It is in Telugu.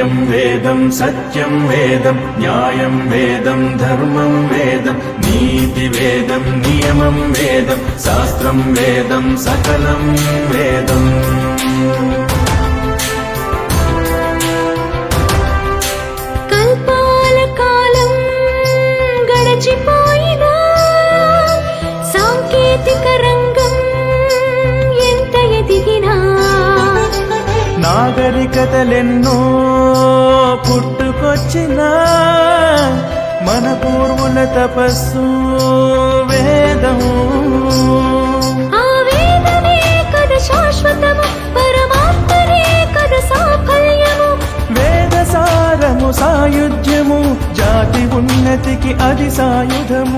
नित्यं वेदं सत्यं वेदं न्यायं वेदं धर्मं वेदं नीतिवेदं नियमं वेदं शास्त्रं वेदं सकलं वेदम् కల్పాల కాలం గడచిపోయినా సాంకేతిక రంగం ఎంత ఎదిగినా నాగరికతలెన్నో పుట్టుకొచ్చినా మన పూర్వుల తపస్సు వేదం. ఆ వేదమే కద శాశ్వతము, పరమాత్మనే కద సాఫల్యము. వేద సారము సాయుధ్యము, జాతి ఉన్నతికి అది సాయుధము.